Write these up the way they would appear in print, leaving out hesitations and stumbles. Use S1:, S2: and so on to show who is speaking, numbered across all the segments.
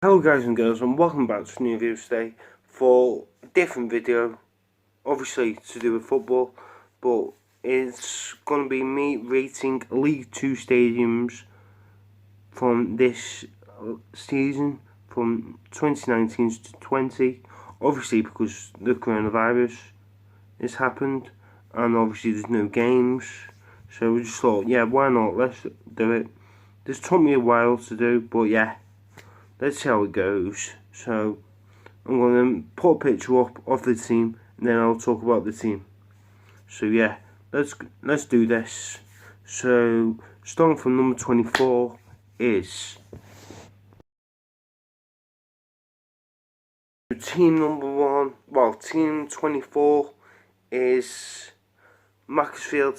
S1: Hello guys and girls, and welcome back to a new video today for a different video, obviously to do with football, but it's going to be me rating League 2 stadiums from this season, from 2019 to 20, obviously because the coronavirus has happened, and obviously there's no games, so we just thought, yeah, why not, let's do it. This took me a while to do, but yeah. Let's see how it goes. So I'm going to put a picture up of the team, and then I'll talk about the team. So yeah, let's do this. So starting from number 24 is team number 1. Well, team 24 is Macclesfield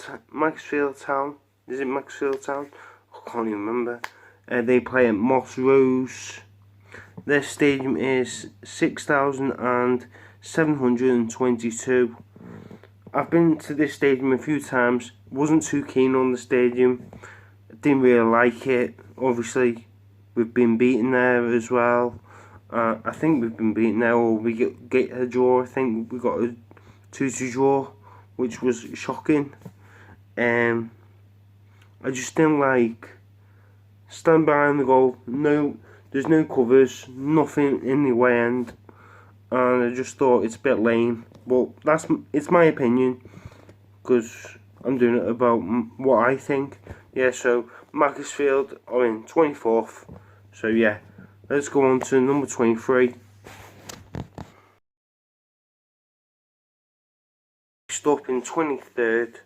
S1: Town. Is it Macclesfield Town? I can't even remember. They play at Moss Rose. Their stadium is 6,722. I've been to this stadium a few times. Wasn't too keen on the stadium. Didn't really like it. Obviously, we've been beaten there as well. I think we've been beaten there, or we get a draw. I think we got a 2-2 draw, which was shocking. I just didn't like stand behind the goal. There's no covers, nothing in the away end, and I just thought it's a bit lame. But it's my opinion, because I'm doing it about what I think. Yeah, so Macclesfield are in 24th. So yeah, let's go on to number 23. Next up in 23rd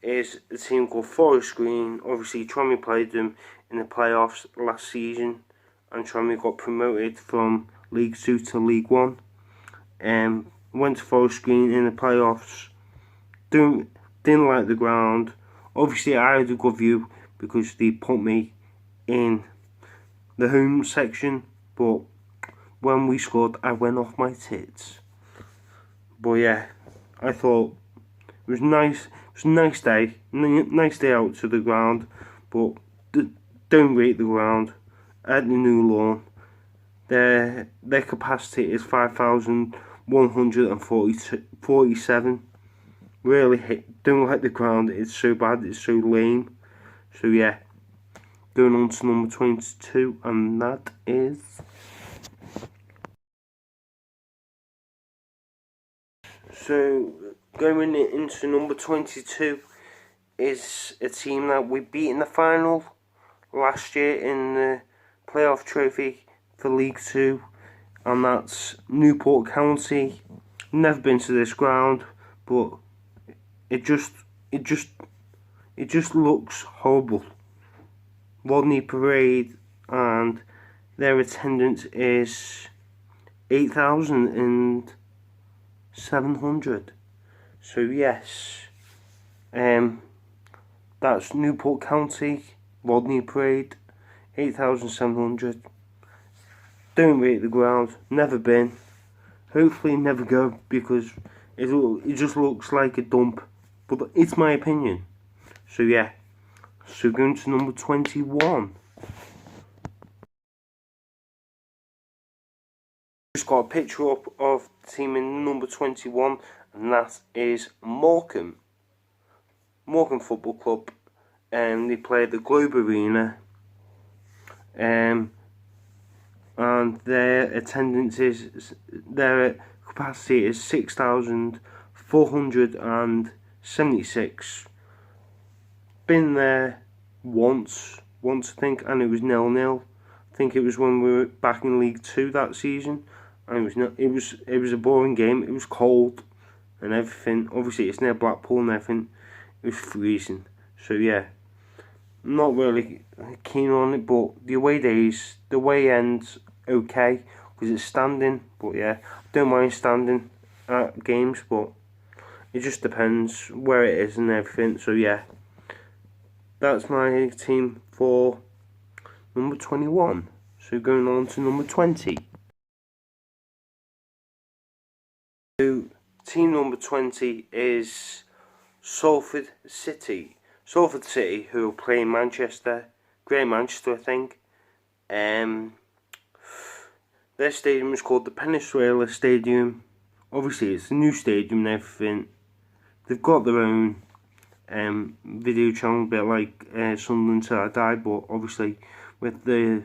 S1: is a team called Forest Green. Obviously, Tranmere played them in the playoffs last season, and Tranmere got promoted from League 2 to League 1. Went to Forest Green in the playoffs. Didn't like the ground. Obviously, I had a good view because they put me in the home section, but when we scored, I went off my tits. But yeah, I thought it was nice. It was a nice day out to the ground, but don't rate the ground. At the new lawn, their capacity is 5,147. Really don't like the ground. It's so bad. It's so lame. So yeah, going on to number 22, and that is so going into number 22 is a team that we beat in the final last year in the playoff trophy for League 2, and that's Newport County. Never been to this ground, but it just looks horrible. Rodney Parade, and their attendance is 8,700. So yes, that's Newport County, Rodney Parade, 8,700. Don't rate the ground, never been. Hopefully never go, because it just looks like a dump. But it's my opinion. So yeah, so going to number 21. Just got a picture up of the team in number 21, and that is Morecambe Football Club. They play at the Globe Arena, and their attendance is, their capacity is 6,476. Been there once I think, and it was 0-0. I think it was when we were back in League 2 that season, and it was a boring game. It was cold and everything. Obviously, it's near Blackpool and everything. It was freezing. So yeah, not really keen on it. But the away ends okay because it's standing. But yeah, I don't mind standing at games, but it just depends where it is and everything. So yeah, that's my team for number 21. So going on to number 20. So team number 20 is Salford City. Salford City, who are playing Manchester, Great Manchester, I think. Their stadium is called the Venezuela Stadium. Obviously it's a new stadium and everything. They've got their own video channel, a bit like Sunderland Till I Die, but obviously with the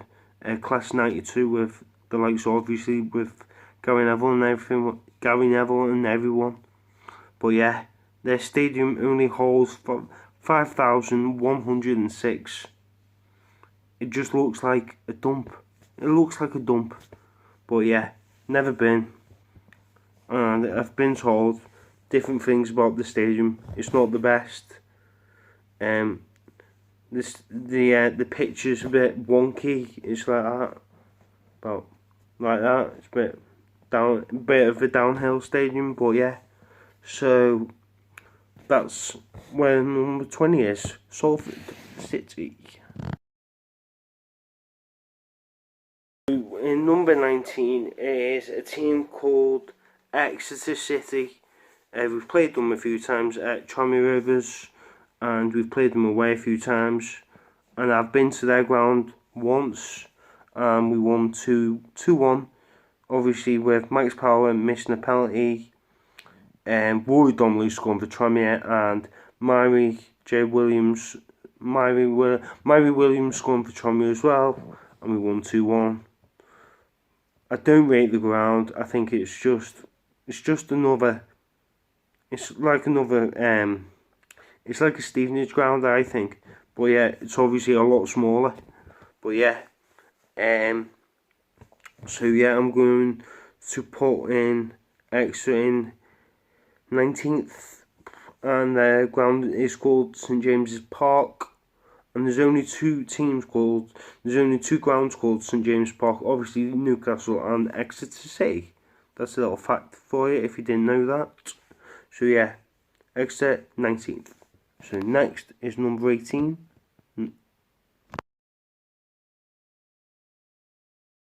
S1: Class 92, with the likes obviously with Gary Neville and everything, Gary Neville and everyone. But yeah, their stadium only holds 5,106. It just looks like a dump. It looks like a dump. But yeah, never been. And I've been told different things about the stadium. It's not the best. The picture's a bit wonky. It's like that. About like that. It's a bit of a downhill stadium. But yeah. So that's where number 20 is. Salford City. In number 19 is a team called Exeter City. We've played them a few times at Tranmere Rovers, and we've played them away a few times. And I've been to their ground once, and we won 2-1. Obviously, with Max Power missing a penalty, and Rory Donnelly scoring for Tranmere, and Myrie Williams scoring for Tranmere as well, and we won 2-1. I don't rate the ground. I think it's just another. It's like a Stevenage ground, I think. But yeah, it's obviously a lot smaller. But yeah, so yeah, I'm going to put in Exeter in 19th, and their ground is called St James's Park. And there's only two grounds called St James Park, obviously Newcastle and Exeter City. That's a little fact for you if you didn't know that. So yeah, Exeter 19th. So next is number 18.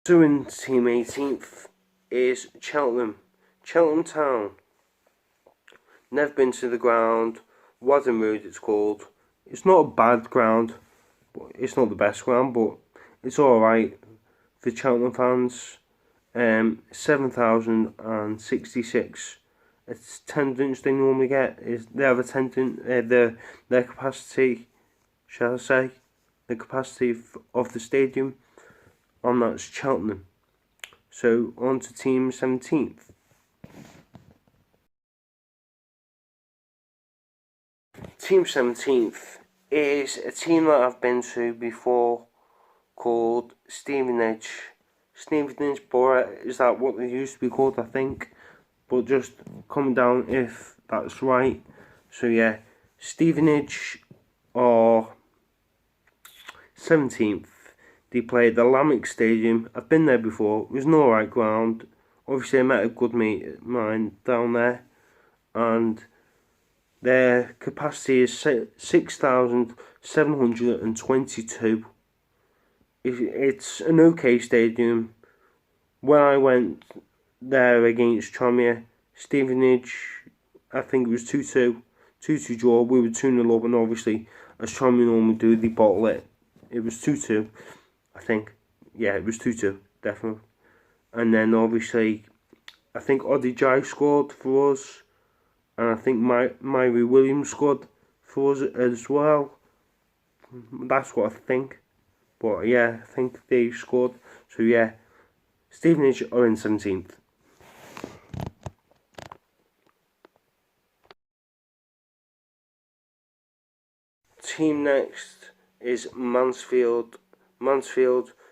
S1: So in team 18th is Cheltenham Town. Never been to the ground. Wadham Road it's called. It's not a bad ground, but it's not the best ground, but it's alright for Cheltenham fans. 7,066 attendance they normally get. They have attendance, their capacity, shall I say, the capacity of the stadium, and that's Cheltenham. So on to team 17th. Team 17th is a team that I've been to before called Stevenage Borough. Is that what they used to be called, I think? But just comment down if that's right. So yeah, Stevenage are 17th. They play at the Leauge Stadium. I've been there before. It was an alright ground. Obviously I met a good mate of mine down there, and their capacity is 6,722. It's an okay stadium. When I went there against Tranmere, Stevenage, I think it was 2-2 draw. We were 2-0 up, and obviously, as Tranmere normally do, they bottle it. It was 2-2, I think. Yeah, it was 2-2, definitely. And then obviously, I think Odijai scored for us, and I think Myrie Williams scored for us as well. That's what I think. But yeah, I think they scored. So yeah, Stevenage are in 17th. Team next is Mansfield,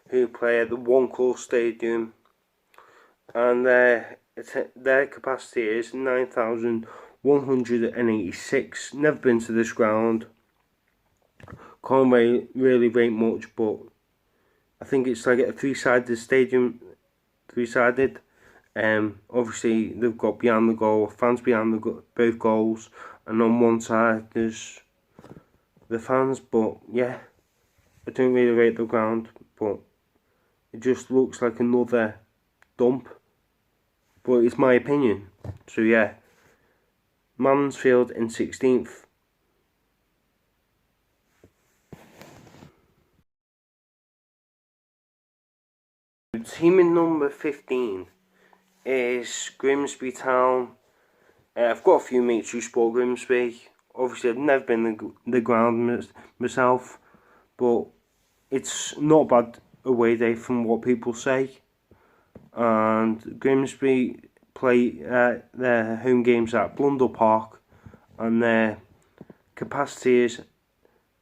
S1: who play at the One Call Stadium, and their capacity is 9,186. Never been to this ground. Can't really rate much, but I think it's like a three-sided stadium. Obviously they've got behind the goal, fans behind both goals, and on one side there's the fans. But yeah, I don't really rate the ground, but it just looks like another dump. But it's my opinion. So yeah, Mansfield in 16th. Team in number 15 is Grimsby Town. I've got a few mates who support Grimsby. Obviously, I've never been the ground myself, but it's not a bad away day from what people say. And Grimsby play their home games at Blundell Park, and their capacity is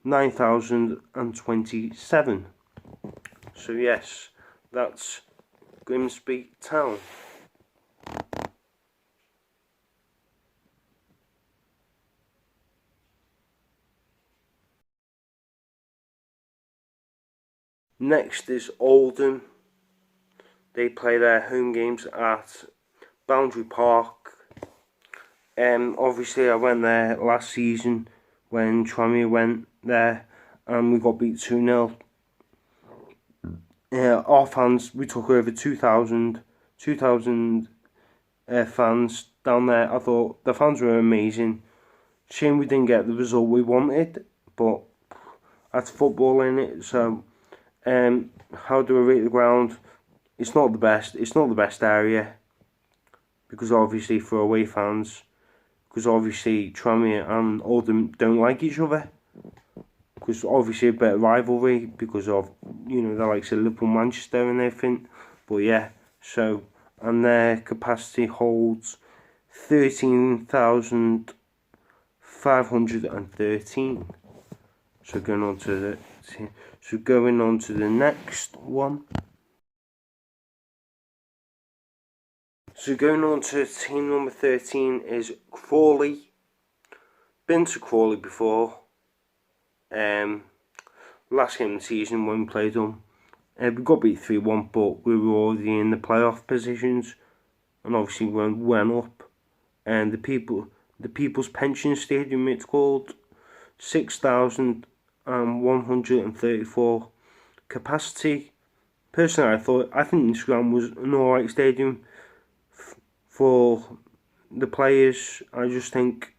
S1: 9,027. So yes, that's Grimsby Town. Next is Oldham. They play their home games at Boundary Park. Obviously I went there last season when Tranmere went there and we got beat 2-0. Our fans, we took over 2,000 fans down there. I thought the fans were amazing. Shame we didn't get the result we wanted, but that's football, innit? So how do I rate the ground? It's not the best. It's not the best area, because obviously for away fans, because obviously Tranmere and Oldham don't like each other, because obviously a bit of rivalry because of, you know, the likes of Liverpool, Manchester and everything. But yeah, so, and their capacity holds 13,513. So going on to the next one. So going on to team number 13 is Crawley. Been to Crawley before. Last game of the season when we played them. We got beat 3-1, but we were already in the playoff positions, and obviously went up. And the People's Pension Stadium, it's called, 6,134 capacity. Personally, I think this ground was an alright stadium for the players. I just think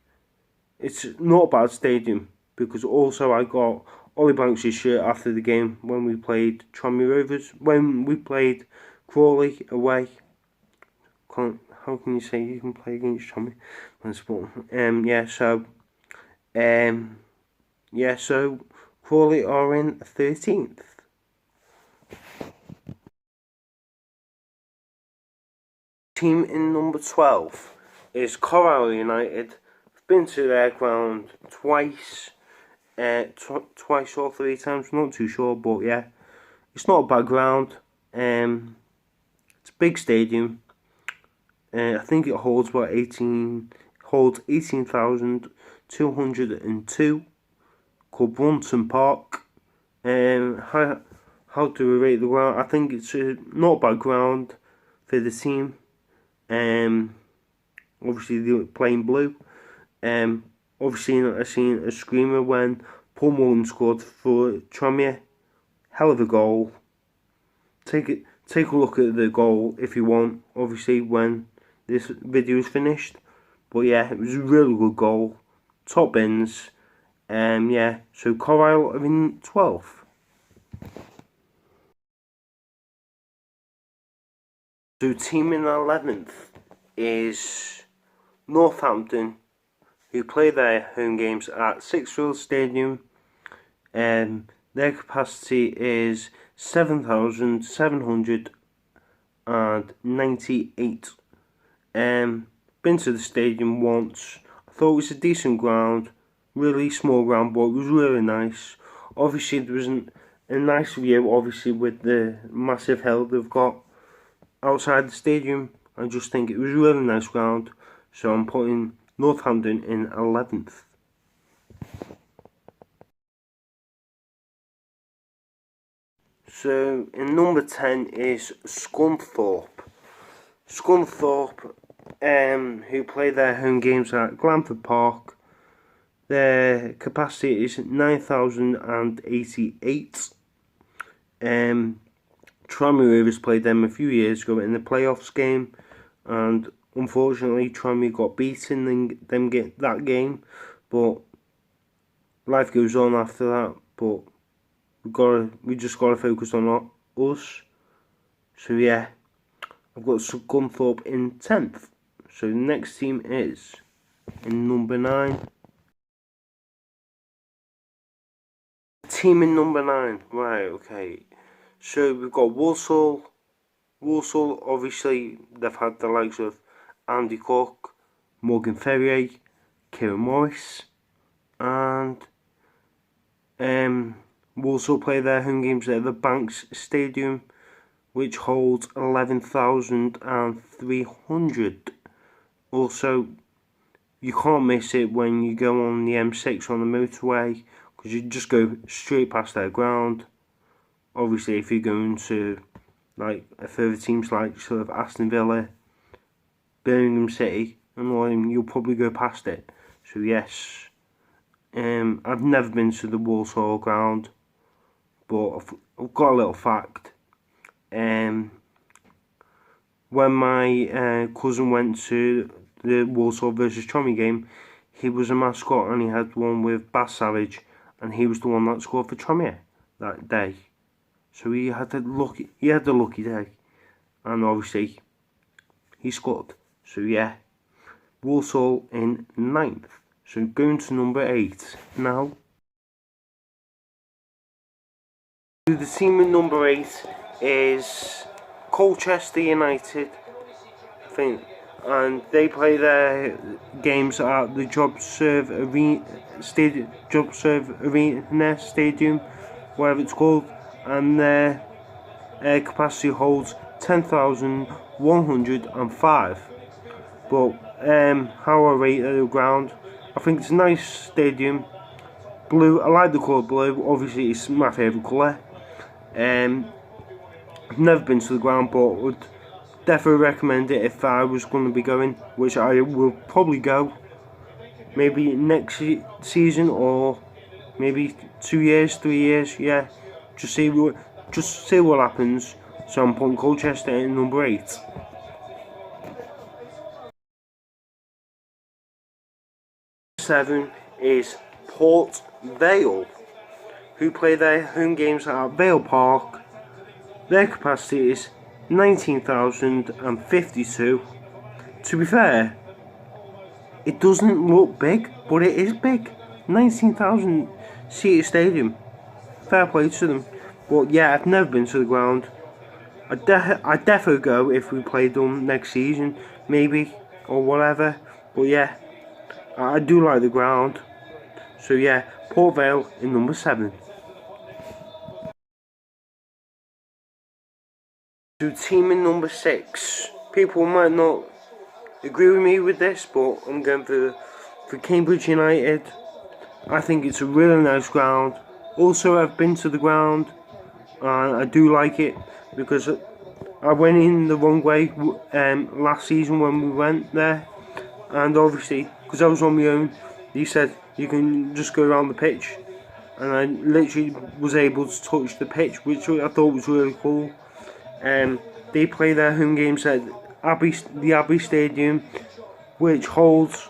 S1: it's not a bad stadium, because also I got Ollie Banks' shirt after the game when we played Tranmere Rovers, when we played Crawley away. How can you say you can play against Tranmere? So Crawley are in 13th. Team in number 12 is Carlisle United. I've been to their ground twice. Twice or 3 times, I'm not too sure, but yeah, it's not a bad ground. It's a big stadium. I think it holds about 18,202. Called Brunton Park. How do we rate the ground? I think it's not a bad ground for the team. Obviously they're playing blue. Obviously I seen a screamer when Paul Mullen scored for Tranmere. Hell of a goal. Take a look at the goal if you want, obviously, when this video is finished. But yeah, it was a really good goal. Top bins. Yeah, so Carlisle are in 12th. So team in 11th is Northampton, who play their home games at Sixfield Stadium. Their capacity is 7,798. Been to the stadium once. I thought it was a decent ground, really small ground, but it was really nice. Obviously there wasn't a nice view, obviously, with the massive hill they've got outside the stadium. I just think it was a really nice ground, so I'm putting Northampton in 11th. So in number 10 is Scunthorpe. Scunthorpe, who play their home games at Glanford Park. Their capacity is 9,088. Tranmere Rovers played them a few years ago in the playoffs game, and unfortunately Tranmere got beaten in that game, but life goes on after that. But we just gotta focus on us. So yeah, I've got Scunthorpe in 10th. So the next team is in number 9. Team in number 9, right, okay. So we've got Walsall. Walsall, obviously, they've had the likes of Andy Cook, Morgan Ferrier, Kieran Morris, and Walsall play their home games at the Banks Stadium, which holds 11,300. Also, you can't miss it when you go on the M6 on the motorway, because you just go straight past their ground. Obviously, if you're going to like a further teams like sort of Aston Villa, Birmingham City, and all them, you'll probably go past it. So yes, I've never been to the Walsall ground, but I've got a little fact. When my cousin went to the Walsall versus Trommy game, he was a mascot and he had one with Bass Savage, and he was the one that scored for Trommy that day. So he had the lucky day, and obviously he scored. So yeah, Walsall in 9th. So going to number 8 now. The team in number 8 is Colchester United, I think, and they play their games at the JobServe Arena Stadium, whatever it's called, and their capacity holds 10,105. But how I rate the ground, I think it's a nice stadium. Blue, I like the colour blue. Obviously, it's my favourite colour. I've never been to the ground, but would definitely recommend it if I was going to be going, which I will probably go. Maybe next season, or maybe 2 years, 3 years. Yeah, just see what happens. So I'm putting Colchester in number 8. Seven is Port Vale, who play their home games at Vale Park. Their capacity is 19,052. To be fair, it doesn't look big, but it is big. 19,000 seater stadium. Fair play to them. But yeah, I've never been to the ground. I'd definitely go if we played them next season, maybe, or whatever. But yeah, I do like the ground. So yeah, Port Vale in number 7. So team in number 6. People might not agree with me with this, but I'm going for Cambridge United. I think it's a really nice ground. Also, I've been to the ground, and I do like it because I went in the wrong way last season when we went there, and obviously because I was on my own, he said you can just go around the pitch, and I literally was able to touch the pitch, which I thought was really cool. They play their home games at the Abbey Stadium, which holds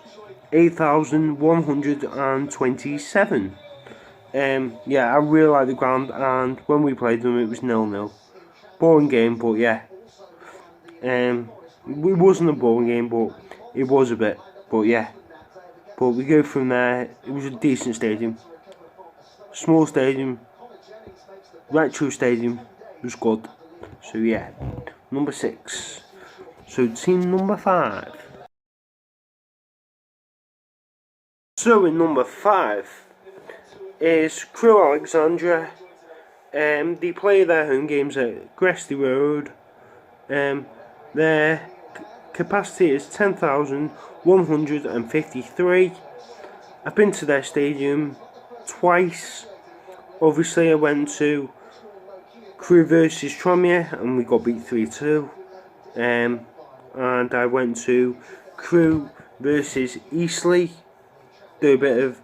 S1: 8,127. Yeah, I really like the ground, and when we played them, it was 0-0. Boring game, but yeah. It wasn't a boring game, but it was a bit. But yeah. But we go from there. It was a decent stadium. Small stadium. Retro stadium. It was good. So yeah. Number 6. So team number 5. So in number 5 is Crewe Alexandra. They play their home games at Gresty Road. Their capacity is 10,153. I've been to their stadium twice. Obviously I went to Crewe versus Tranmere and we got beat 3-2. And I went to Crewe versus Eastleigh. Do a bit of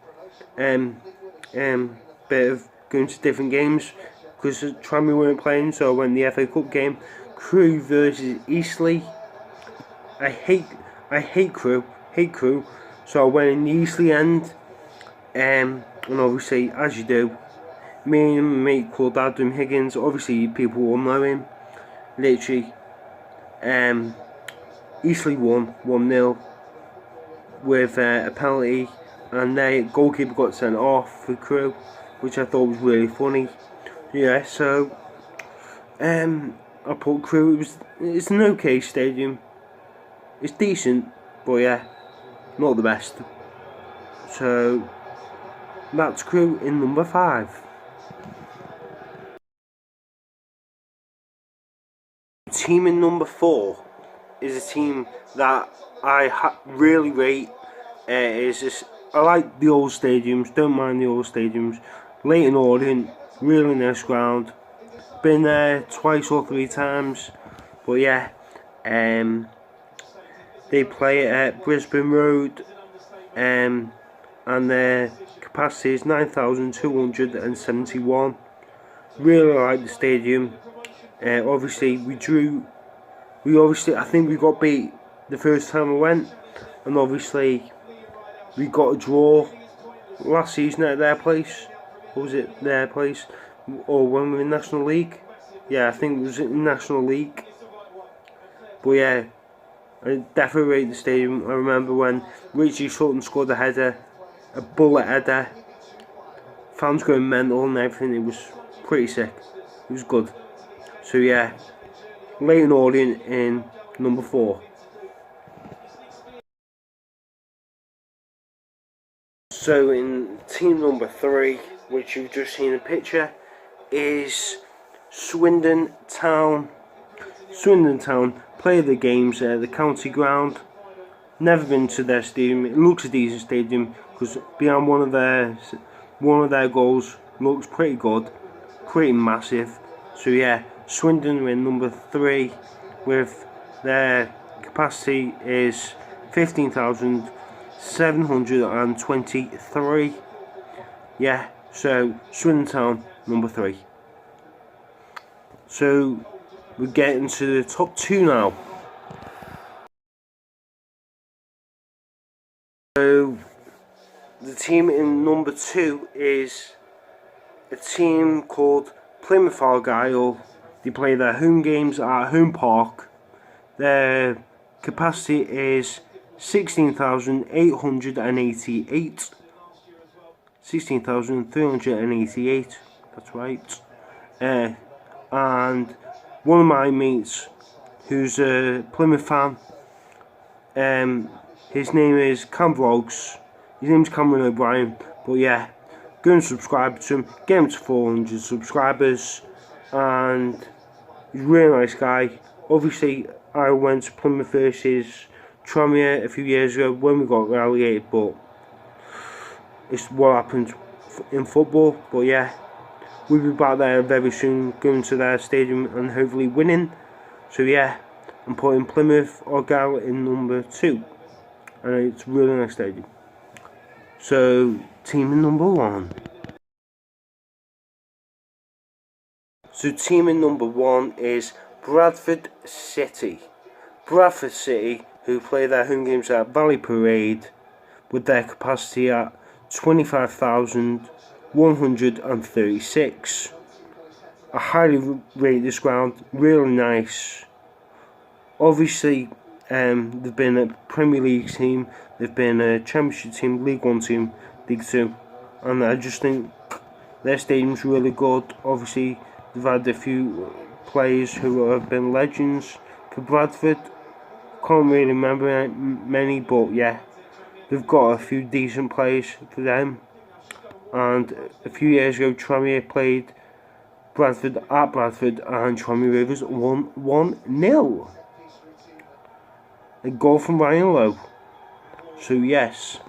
S1: going to different games because Tranmere weren't playing, so I went the FA Cup game. Crewe versus Eastleigh. I hate Crewe, so I went in the Eastleigh end, and obviously, as you do, me and my mate called Adam Higgins, obviously people will know him. literally, easily won 1-0 with a penalty, and the goalkeeper got sent off for Crewe, which I thought was really funny. Yeah, so I put Crewe. It's an okay stadium. It's decent, but yeah, not the best. So that's Crewe in number 5. Team in number 4 is a team that I really rate. I like the old stadiums. Don't mind the old stadiums. Leighton Orient, really nice ground. Been there twice or 3 times, but yeah, they play at Brisbane Road, and their capacity is 9,271. Really like the stadium. Obviously, I think we got beat the first time we went, and obviously we got a draw last season at their place. What was it, their place? Or when we were in National League? Yeah, I think it was in National League. But yeah, I definitely rate the stadium. I remember when Richie Sutton scored a header, a bullet header. Fans going mental and everything. It was pretty sick. It was good. So yeah, Leighton Orient in number 4. So in team number 3, which you've just seen a picture, is Swindon Town. Swindon Town play the games at the county ground. Never been to their stadium. It looks a decent stadium because behind one of their goals looks pretty good, pretty massive. So yeah, Swindon are in number 3 with their capacity is 15,723. Yeah, so Swindon Town number 3. So we're getting to the top 2 now. So the team in number 2 is a team called Plymouth Argyle. They play their home games at Home Park. Their capacity is 16,888. 16,388. That's right. And one of my mates, who's a Plymouth fan, his name is Cam Vlogs. His name's Cameron O'Brien. But yeah, go and subscribe to him. Get him to 400 subscribers. And he's a really nice guy. Obviously, I went to Plymouth versus Tranmere a few years ago when we got relegated, but it's what happened in football. But yeah, we'll be back there very soon, going to their stadium and hopefully winning. So yeah, I'm putting Plymouth Argyle in number 2, and it's a really nice stadium. So team in number 1. So team in number 1 is Bradford City. Bradford City, who play their home games at Valley Parade, with their capacity at 25,136. I highly rate this ground, really nice. Obviously, they've been a Premier League team, they've been a Championship team, League 1 team, League 2, and I just think their stadium's really good. Obviously, they've had a few players who have been legends for Bradford. Can't really remember many, but yeah, they've got a few decent players for them. And a few years ago, Tranmere played Bradford at Bradford, and Tranmere Rovers won 1-0. A goal from Ryan Lowe. So yes.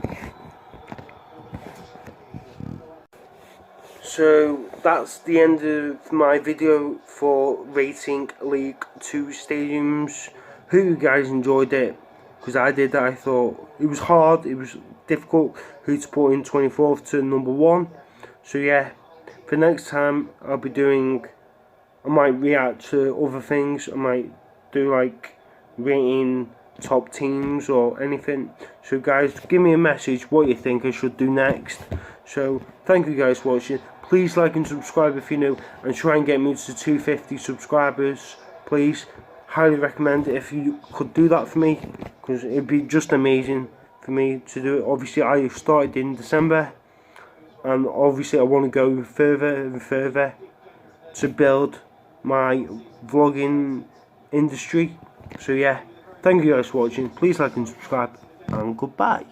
S1: So that's the end of my video for rating League 2 stadiums. Hope you guys enjoyed it, because I did. I thought it was hard, it was difficult who to put in 24th to number 1. So yeah, for next time I might react to other things. I might do like rating top teams or anything. So guys, give me a message what you think I should do next. So thank you guys for watching. Please like and subscribe if you're new, and try and get me to 250 subscribers. please, highly recommend it if you could do that for me, because it'd be just amazing for me to do it. Obviously I started in December, and obviously I want to go further and further to build my vlogging industry. So yeah, thank you guys for watching. Please like and subscribe, and goodbye.